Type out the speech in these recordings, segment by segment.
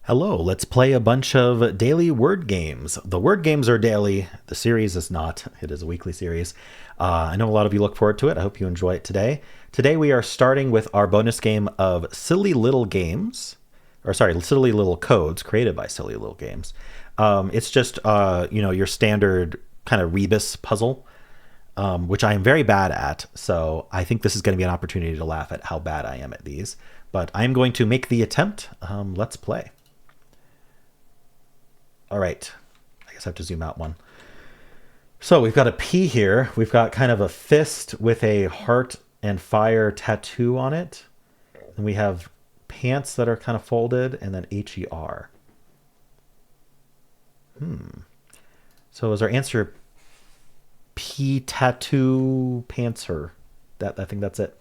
Hello, let's play a bunch of daily word games. The word games are daily. The series is not. It is a weekly series. I know a lot of you look forward to it. I hope you enjoy it today. Today we are starting with our bonus game of Silly Little Games, or sorry, Silly Little Codes created by Silly Little Games. It's just your standard kind of rebus puzzle, which I am very bad at. So I think this is going to be an opportunity to laugh at how bad I am at these. But I'm going to make the attempt. Let's play. All right, I guess I have to zoom out one. So we've got a P here. We've got kind of a fist with a heart and fire tattoo on it. And we have pants that are kind of folded and then HER. So is our answer P tattoo pantser? I think that's it.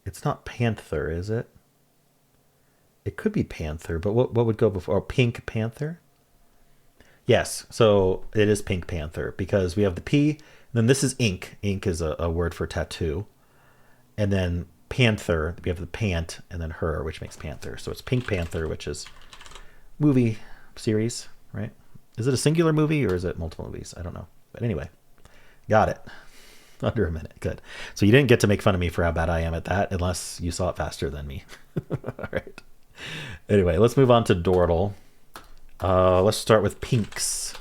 It's not panther, is it? It could be panther, but what would go before? Oh, pink panther? Yes, so it is pink panther because we have the P, and then this is ink. Ink is a word for tattoo. And then panther, we have the pant, and then her, which makes panther. So it's Pink Panther, which is movie series, right? Is it a singular movie or is it multiple movies? I don't know. But anyway, got it. Under a minute. Good. So you didn't get to make fun of me for how bad I am at that unless you saw it faster than me. All right. Anyway, let's move on to Dordle. Let's start with pinks.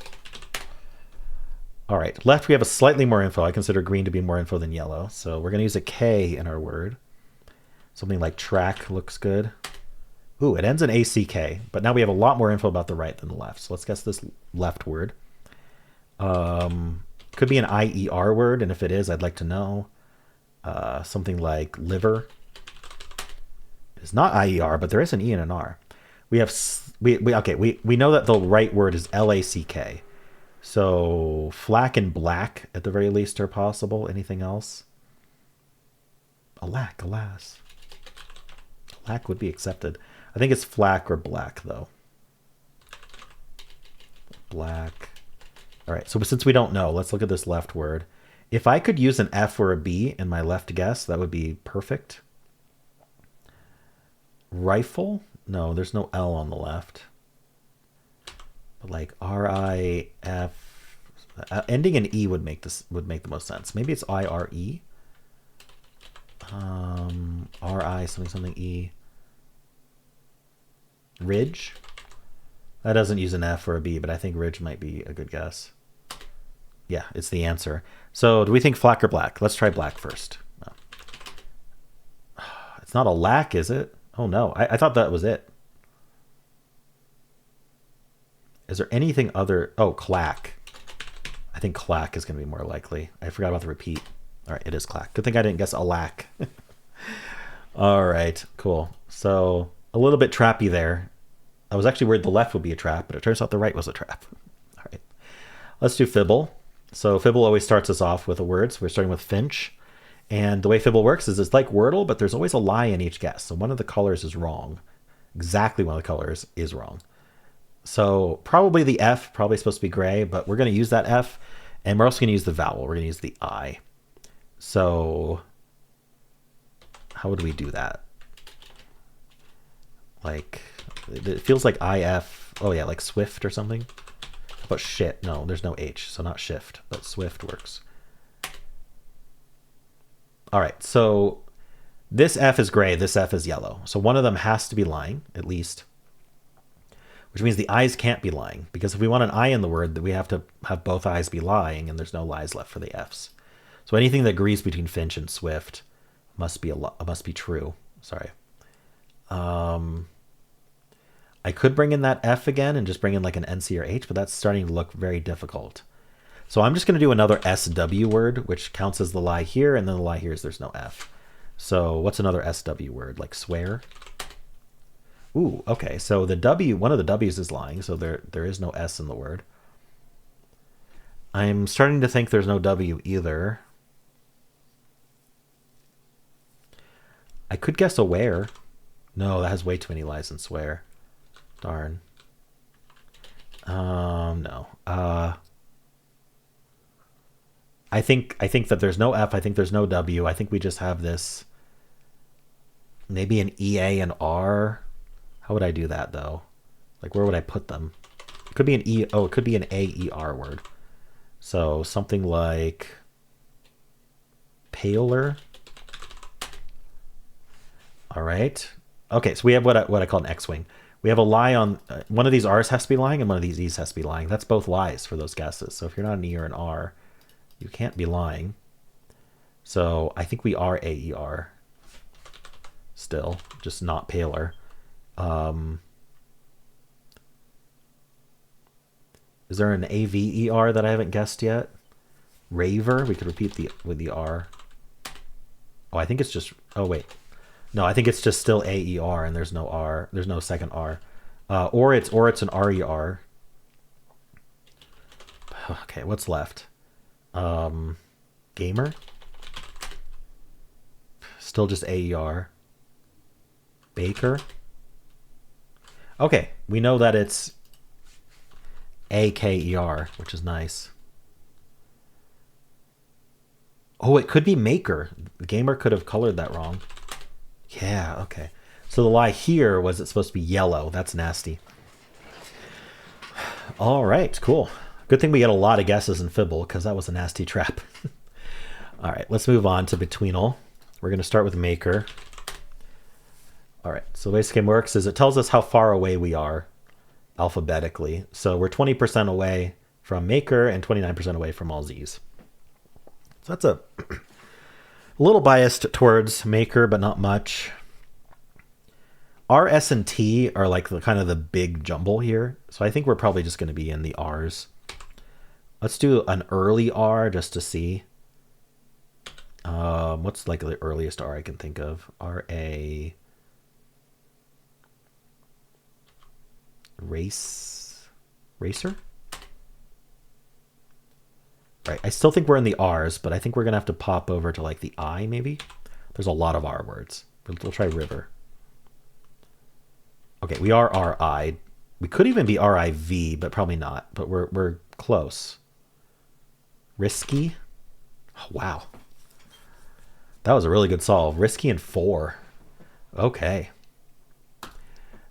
All right. Left, we have a slightly more info. I consider green to be more info than yellow. So we're going to use a K in our word. Something like track looks good. Ooh, it ends in ACK. But now we have a lot more info about the right than the left. So let's guess this left word. Could be an IER word, and if it is, I'd like to know. Something like liver. It's not IER, but there is an E and an R. We have we know that the right word is LACK. So flack and black at the very least are possible. Anything else? Alack, alas. Alack would be accepted. I think it's flack or black though. Black. All right, so since we don't know, let's look at this left word. If I could use an F or a B in my left guess, that would be perfect. Rifle? No, there's no L on the left. But like RIF, ending in E would make the most sense. Maybe it's IRE. RI something E. Ridge. That doesn't use an F or a B, but I think ridge might be a good guess. Yeah, it's the answer. So do we think flack or black? Let's try black first. No. It's not a lack, is it? Oh no, I thought that was it. Is there anything other? Oh, clack. I think clack is going to be more likely. I forgot about the repeat. All right, it is clack. Good thing I didn't guess a lack. All right, cool. So a little bit trappy there. I was actually worried the left would be a trap, but it turns out the right was a trap. All right, let's do Fibble. So Fibble always starts us off with a word. So we're starting with Finch. And the way Fibble works is it's like Wordle, but there's always a lie in each guess. So one of the colors is wrong. Exactly one of the colors is wrong. So probably the F, probably supposed to be gray, but we're going to use that F. And we're also going to use the vowel. We're going to use the I. So how would we do that? Like, it feels like IF. Oh yeah, like Swift or something. But shit, no, there's no H, so not shift, but Swift works. All right, so this F is gray, this F is yellow. So one of them has to be lying, at least, which means the I's can't be lying, because if we want an I in the word, we have to have both I's be lying, and there's no lies left for the F's. So anything that agrees between Finch and Swift must be true. Sorry. I could bring in that F again and just bring in like an NC or H, but that's starting to look very difficult. So I'm just going to do another SW word, which counts as the lie here, and then the lie here is there's no F. So what's another SW word? Like swear? Ooh, okay. So the W, one of the W's is lying, so there is no S in the word. I'm starting to think there's no W either. I could guess aware. No, that has way too many lies in swear. Darn. No. I think that there's no F. I think there's no W. I think we just have this. Maybe an EA and R. How would I do that though? Like where would I put them? It could be an E. Oh, it could be an AER word. So something like paler. All right. Okay, so we have what I call an X-wing. We have a lie on one of these R's has to be lying and one of these E's has to be lying. That's both lies for those guesses. So if you're not an E or an R, you can't be lying. So I think we are AER still, just not paler. Is there an AVER that I haven't guessed yet? Raver. We could repeat with the R. Oh, I think it's just. Oh wait, no, I think it's just still AER and there's no R. There's no second R. Or it's an RER. Okay, what's left? Gamer. Still just AER. Baker. Okay, we know that it's AKER, which is nice. Oh, it could be maker. The gamer could have colored that wrong. Yeah, okay. So the lie here was it's supposed to be yellow. That's nasty. All right, cool. Good thing we get a lot of guesses in Fibble because that was a nasty trap. All right, let's move on to Betweenle. We're going to start with maker. All right, so the way this game works is it tells us how far away we are alphabetically. So we're 20% away from maker and 29% away from all Z's. So that's a little biased towards maker, but not much. R, S, and T are like the kind of the big jumble here. So I think we're probably just going to be in the R's. Let's do an early R just to see. What's like the earliest R I can think of? R-A... Racer? Right, I still think we're in the R's, but I think we're going to have to pop over to like the I maybe. There's a lot of R words. We'll try river. Okay, we are RI. We could even be RIV, but probably not. But we're close. Risky. Oh, wow. That was a really good solve. Risky and 4. Okay.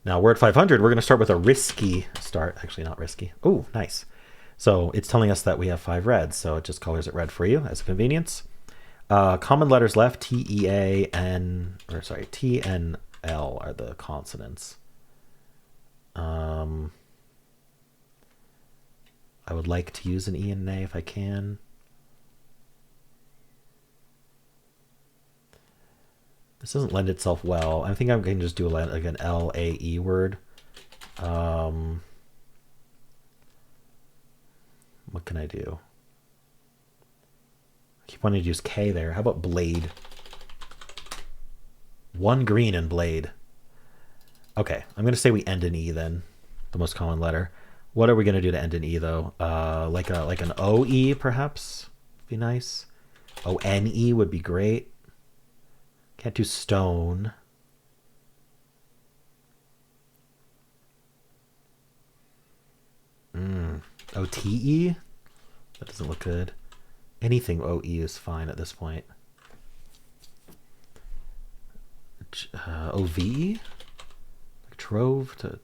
Now we're at 500. We're going to start with a risky start. Actually, not risky. Oh, nice. So it's telling us that we have 5 reds. So it just colors it red for you as a convenience. Common letters left, T, E, A, N, or sorry, T, N, L are the consonants. I would like to use an E and an A if I can. This doesn't lend itself well. I think I'm going to just do like an L, A, E word. What can I do? I keep wanting to use K there. How about blade? 1 green and blade. Okay, I'm going to say we end in E then, the most common letter. What are we going to do to end in E though? Like an O-E perhaps? Be nice. O-N-E would be great. Can't do stone. O-T-E? That doesn't look good. Anything O-E is fine at this point. O-V-E? Like trove to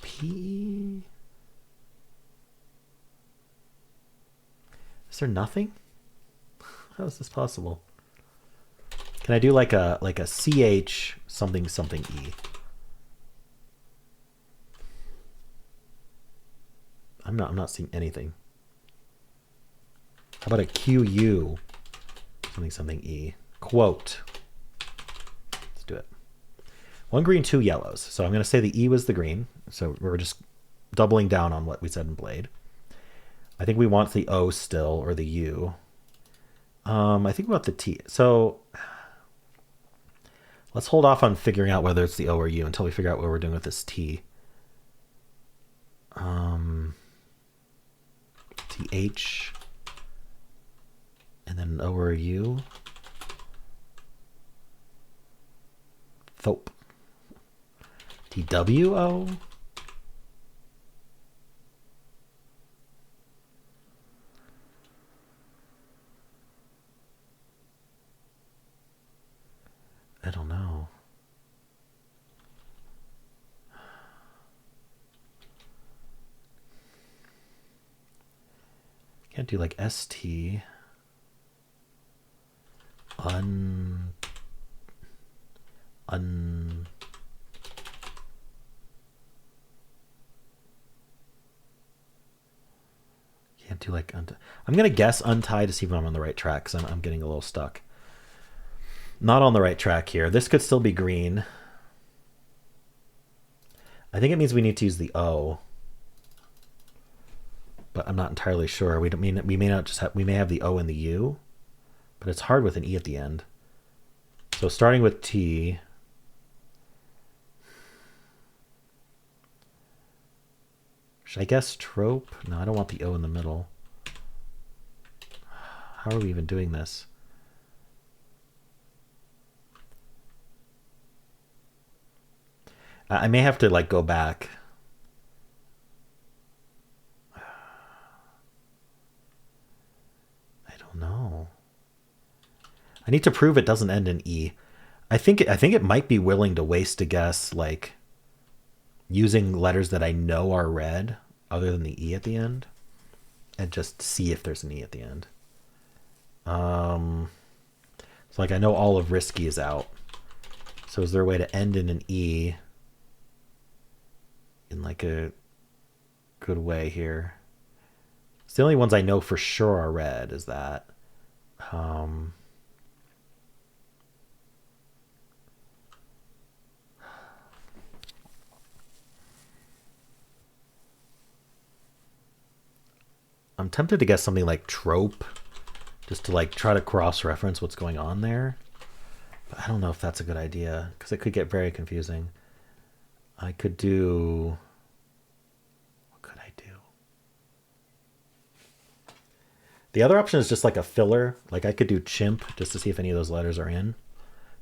P? Is there nothing? How is this possible? Can I do like a CH something something E? I'm not seeing anything. How about a QU something something E? Quote. Let's do it. 1 green, 2 yellows. So I'm going to say the E was the green. So we're just doubling down on what we said in Blade. I think we want the O still, or the U. I think we want the T. So let's hold off on figuring out whether it's the O or U until we figure out what we're doing with this T. TH. And then an O or a U. Thope. TWO. don't know. Can't do like ST. Un. Can't do like I'm gonna guess untie to see if I'm on the right track because I'm getting a little stuck. Not on the right track here. This could still be green. I think it means we need to use the O, but I'm not entirely sure. We may not just have, we may have the O and the U, but it's hard with an E at the end. So starting with T. Should I guess trope? No, I don't want the O in the middle. How are we even doing this? I may have to like go back. I don't know. I need to prove it doesn't end in E. I think it might be willing to waste a guess like using letters that I know are red other than the E at the end and just see if there's an E at the end. So like I know all of risky is out. So is there a way to end in an E in like a good way here? It's the only ones I know for sure are red is that. I'm tempted to guess something like trope, just to like try to cross-reference what's going on there. But I don't know if that's a good idea, because it could get very confusing. I could do... What could I do? The other option is just like a filler. Like I could do chimp, just to see if any of those letters are in.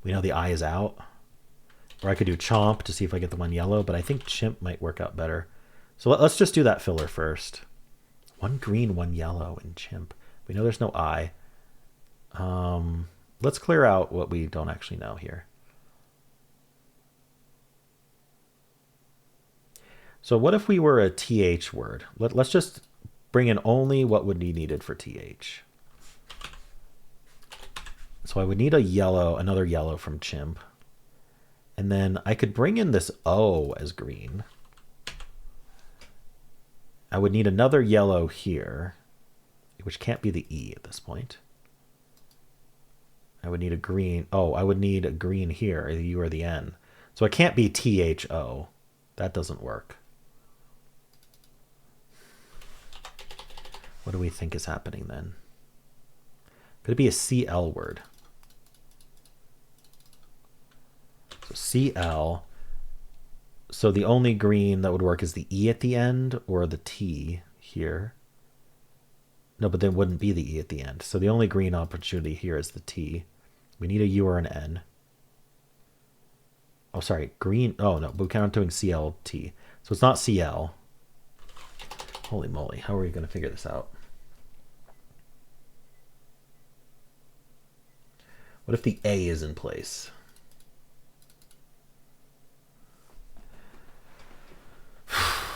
We know the I is out. Or I could do chomp to see if I get the one yellow, but I think chimp might work out better. So let's just do that filler first. One green, one yellow in chimp. We know there's no I. Let's clear out what we don't actually know here. So what if we were a TH word? Let's just bring in only what would be needed for TH. So I would need a yellow, another yellow from chimp. And then I could bring in this O as green. I would need another yellow here, which can't be the E at this point. I would need a green. Oh, I would need a green here, the U or the N. So it can't be THO. That doesn't work. What do we think is happening then? Could it be a CL word? So CL. So the only green that would work is the E at the end or the T here. No, but then wouldn't be the E at the end. So the only green opportunity here is the T. We need a U or an N. Oh, sorry, green. Oh, no, but we're kind of doing CLT. So it's not CL. Holy moly, how are we going to figure this out? What if the A is in place?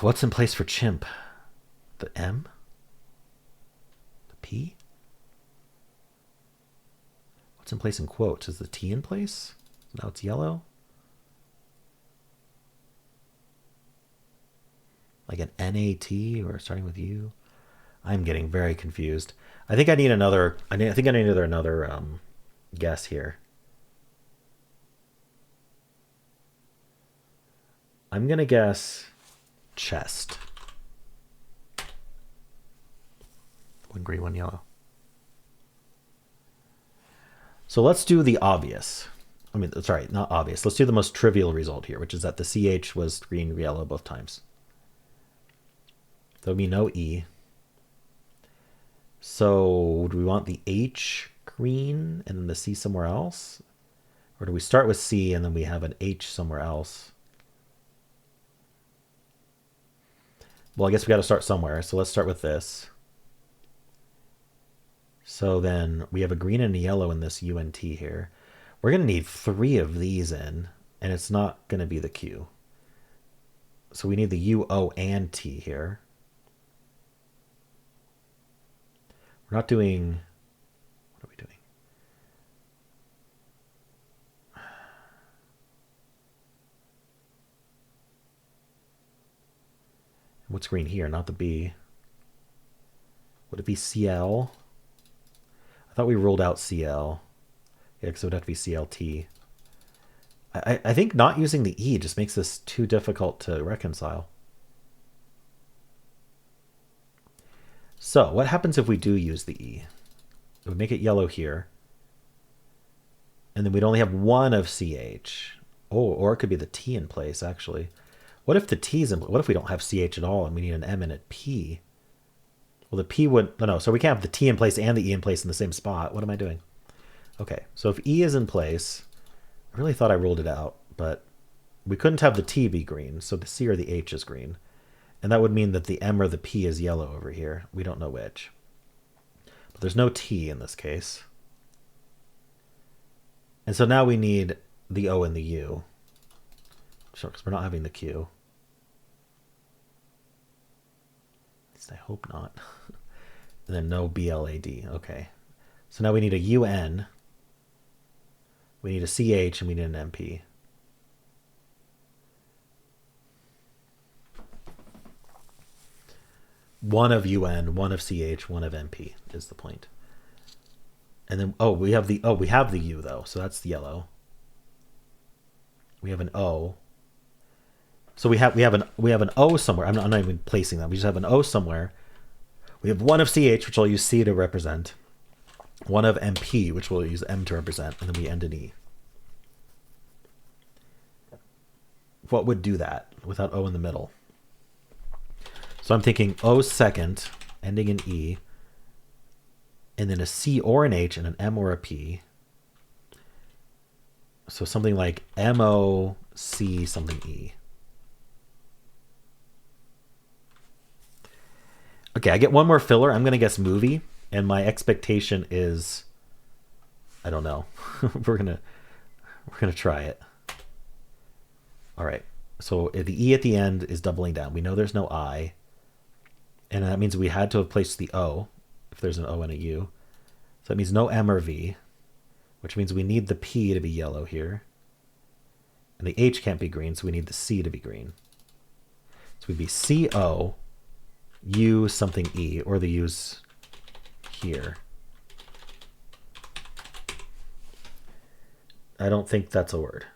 What's in place for chimp? The M? The P? What's in place in quotes? Is the T in place? Now it's yellow? Like an NAT or starting with U? I'm getting very confused. I think I need another, I think I need another guess here. I'm going to guess chest. One green, one yellow. So let's do the obvious. I mean, sorry, not obvious. Let's do the most trivial result here, which is that the CH was green, yellow both times. There'll be no E. So do we want the H green and then the C somewhere else? Or do we start with C and then we have an H somewhere else? Well, I guess we got to start somewhere. So let's start with this. So then we have a green and a yellow in this UNT here. We're going to need 3 of these in, and it's not going to be the Q. So we need the U, O, and T here. We're not doing... What are we doing? What's green here? Not the B. Would it be CL? I thought we ruled out CL. Yeah, because it would have to be CLT. I think not using the E just makes this too difficult to reconcile. So what happens if we do use the E? It would make it yellow here. And then we'd only have 1 of CH. Oh, or it could be the T in place, actually. What if the T's in, what if we don't have CH at all and we need an M and a P? Well, the P would, no, so we can't have the T in place and the E in place in the same spot. What am I doing? Okay, so if E is in place, I really thought I ruled it out, but we couldn't have the T be green, so the C or the H is green. And that would mean that the M or the P is yellow over here. We don't know which. But there's no T in this case. And so now we need the O and the U. Sure, because we're not having the Q. At least I hope not. And then no BLAD. Okay. So now we need a UN. We need a CH and we need an MP. One of UN, 1 of CH, 1 of MP is the point. And then we have the U though, so that's the yellow. We have an O. So we have an O somewhere. I'm not even placing that. We just have an O somewhere. We have 1 of CH, which I'll use C to represent. 1 of MP, which we'll use M to represent, and then we end in E. What would do that without O in the middle? So I'm thinking O second, ending in E, and then a C or an H and an M or a P. So something like MO, C, something E. Okay, I get one more filler. I'm going to guess movie, and my expectation is, I don't know. we're gonna try it. All right. So the E at the end is doubling down. We know there's no I, and that means we had to have placed the O if there's an O and a U. So that means no M or V, which means we need the P to be yellow here, and the H can't be green, so we need the C to be green. So we'd be CO. U something E, or the U's here. I don't think that's a word.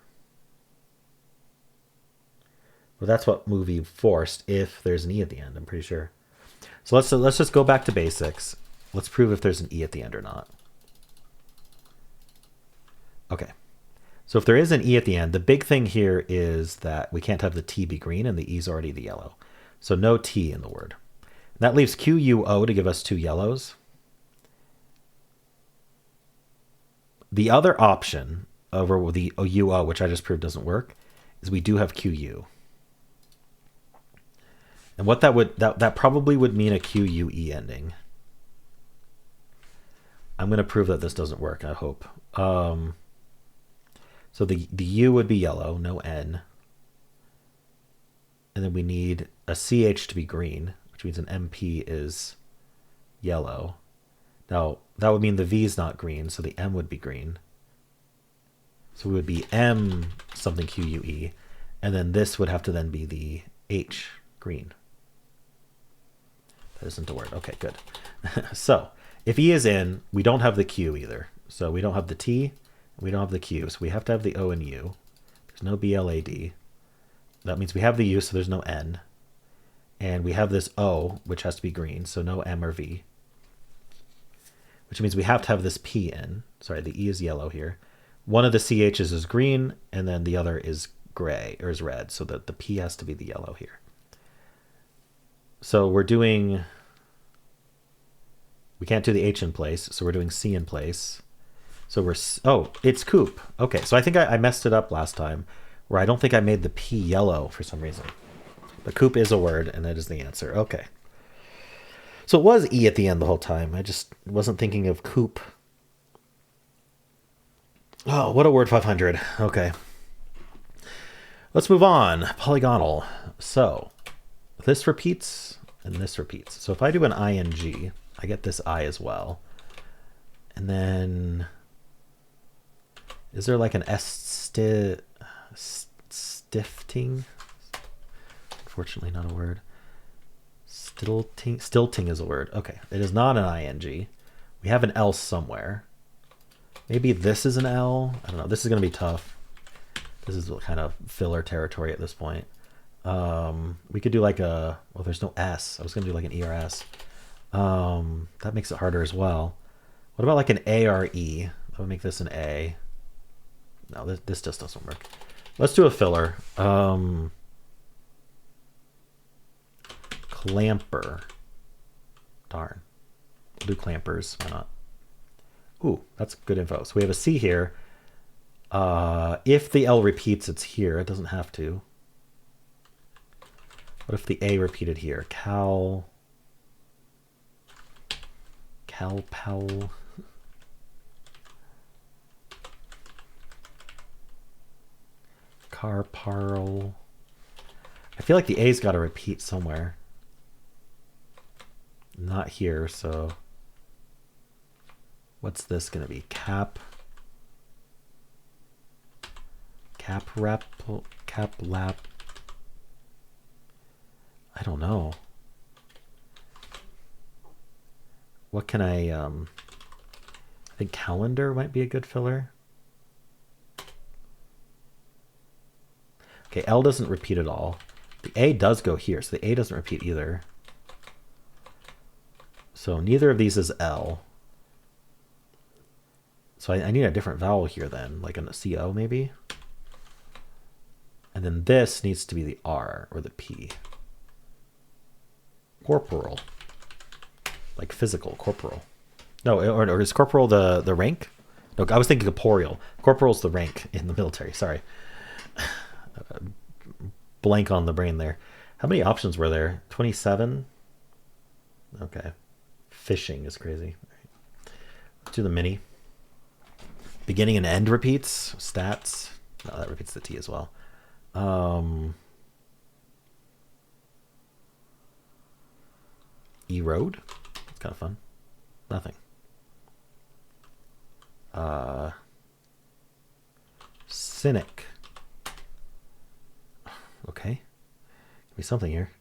Well, that's what movie forced if there's an E at the end, I'm pretty sure. So let's just go back to basics. Let's prove if there's an E at the end or not. Okay. So if there is an E at the end, the big thing here is that we can't have the T be green and the E's already the yellow. So no T in the word. That leaves QUO to give us 2 yellows. The other option over the UO, which I just proved doesn't work, is we do have QU. And what that probably would mean a QUE ending. I'm going to prove that this doesn't work, I hope. So the U would be yellow, no N. And then we need a CH to be green, which means an MP is yellow. Now, that would mean the V is not green, so the M would be green. So we would be M something QUE, and then this would have to then be the H, green. That isn't a word. Okay, good. So if E is in, we don't have the Q either. So we don't have the T, we don't have the Q, so we have to have the O and U. There's no BLAD. That means we have the U, so there's no N. And we have this O, which has to be green, so no M or V. Which means we have to have this P in. Sorry, the E is yellow here. One of the CHs is green, and then the other is gray, or is red, so that the P has to be the yellow here. So we're doing... We can't do the H in place, so we're doing C in place. So we're... Oh, it's coupe. Okay, so I think I messed it up last time, where I don't think I made the P yellow for some reason. But coupe is a word, and that is the answer. Okay. So it was E at the end the whole time. I just wasn't thinking of coupe. Oh, what a word 500. Okay. Let's move on. Polygonle. So this repeats and this repeats. So if I do an ing, I get this I as well. And then is there like an stifting? Unfortunately, not a word. Stilting is a word. Okay, it is not an ing. We have an else somewhere. Maybe this is an L. I don't know. This is going to be tough. This is kind of filler territory at this point. We could do like a, well, there's no S. I was going to do like an ERS. That makes it harder as well. What about like an ARE? That would make this an A. No, this just doesn't work. Let's do a filler. Clamper. Darn. We'll do clampers. Why not? Ooh, that's good info. So we have a C here. If the L repeats, it's here. It doesn't have to. What if the A repeated here? Pal. Carparl. I feel like the A's got to repeat somewhere. Not here, so what's this going to be? Cap lap. I don't know. What can I think calendar might be a good filler. Okay, L doesn't repeat at all. The A does go here, so the A doesn't repeat either. So neither of these is L. So I need a different vowel here then, like a CO maybe. And then this needs to be the R or the P. Corporal. Like physical, corporal. No, or is corporal the rank? No, I was thinking corporeal. Corporal's the rank in the military, sorry. Blank on the brain there. How many options were there? 27? Okay. Fishing is crazy. Let's do the mini. Beginning and end repeats. Stats. No, that repeats the T as well. Erode. It's kind of fun. Nothing. Cynic. Okay. Give me something here.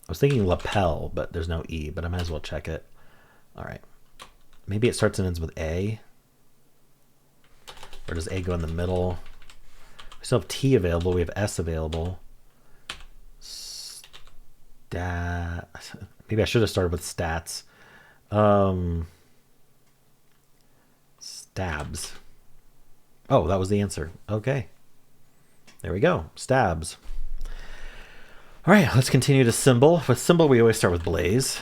I was thinking lapel, but there's no E, but I might as well check it. All right. Maybe it starts and ends with A. Or does A go in the middle? We still have T available. We have S available. Maybe I should have started with stats. Stabs. Oh, that was the answer. Okay. There we go. Stabs. All right, let's continue to Symble. With Symble, we always start with blaze.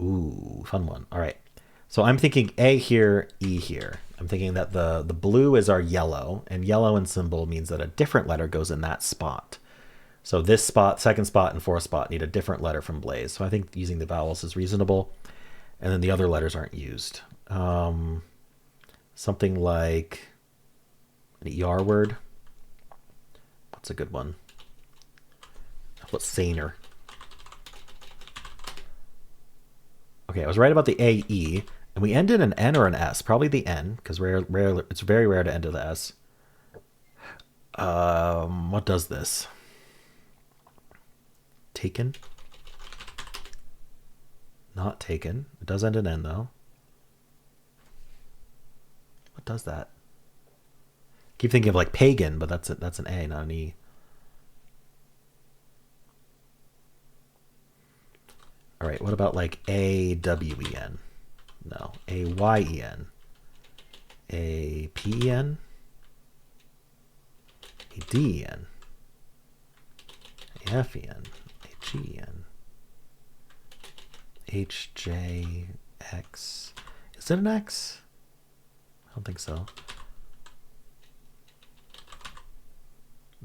Ooh, fun one. All right. So I'm thinking A here, E here. I'm thinking that the blue is our yellow, and yellow in Symble means that a different letter goes in that spot. So this spot, second spot, and fourth spot need a different letter from blaze. So I think using the vowels is reasonable. And then the other letters aren't used. Something like an ER word. What's a good one? What's saner? Okay, I was right about the AE. And we end in an N or an S. Probably the N, because it's very rare to end with the S. What does this? Taken? Not taken. It does end in N, though. What does that? Keep thinking of like pagan, but that's an A, not an E. All right, what about like AWEN? No, AYEN. APEN? ADEN. AFEN. HEN. HJX. Is it an X? I don't think so.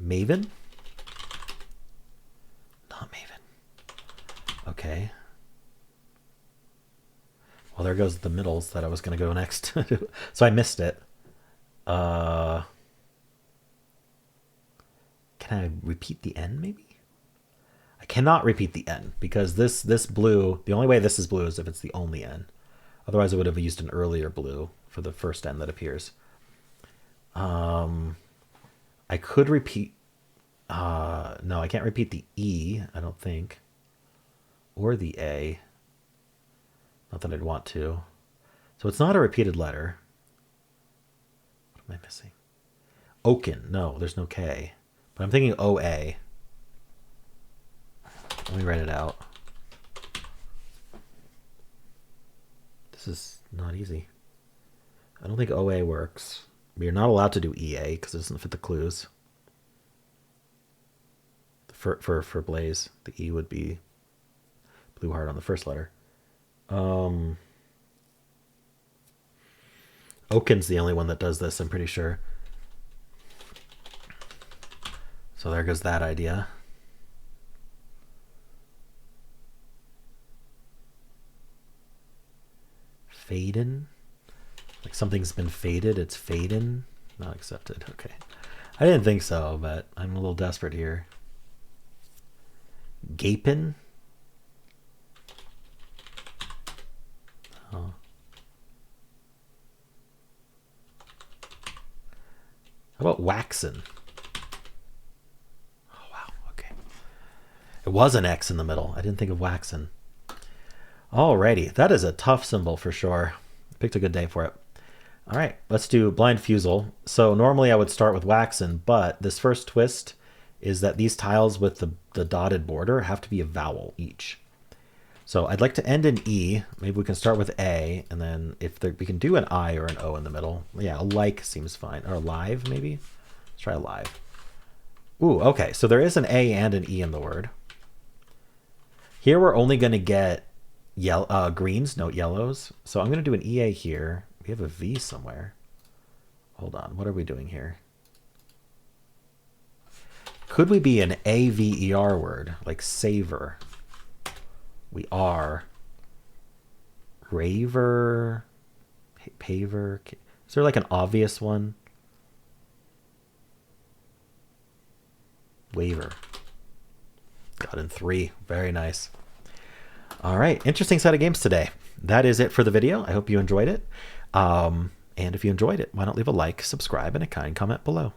Maven? Not Maven. Okay. there goes the middles that I was going to go next. So I missed it. Can I repeat the N maybe? I cannot repeat the N because this blue, the only way this is blue is if it's the only N. Otherwise I would have used an earlier blue for the first N that appears. I could repeat, no, I can't repeat the E, I don't think. Or the A. Not that I'd want to. So it's not a repeated letter. What am I missing? Oaken. No, there's no K. But I'm thinking OA. Let me write it out. This is not easy. I don't think OA works. You're not allowed to do EA because it doesn't fit the clues. For Blaze, the E would be blue heart on the first letter. Oaken's the only one that does this, I'm pretty sure. So there goes that idea. Faden? Like something's been faded, it's Faden? Not accepted, okay. I didn't think so, but I'm a little desperate here. Gapin? Oh. How about waxen? Oh, wow, okay. It was an X in the middle. I didn't think of waxen. Alrighty, that is a tough symbol for sure. Picked a good day for it. All right, let's do blind Fusele. So normally I would start with waxen, but this first twist is that these tiles with the dotted border have to be a vowel each. So I'd like to end in E. Maybe we can start with A, and then if we can do an I or an O in the middle. Yeah, a like seems fine. Or live, maybe? Let's try live. Ooh, okay, so there is an A and an E in the word. Here we're only going to get greens, no yellows. So I'm going to do an EA here. We have a V somewhere. Hold on, what are we doing here? Could we be an AVER word, like savor? We are. Raver, paver. Is there like an obvious one? Waiver. Got in 3. Very nice. All right, interesting set of games today. That is it for the video. I hope you enjoyed it. And if you enjoyed it, why not leave a like, subscribe, and a kind comment below.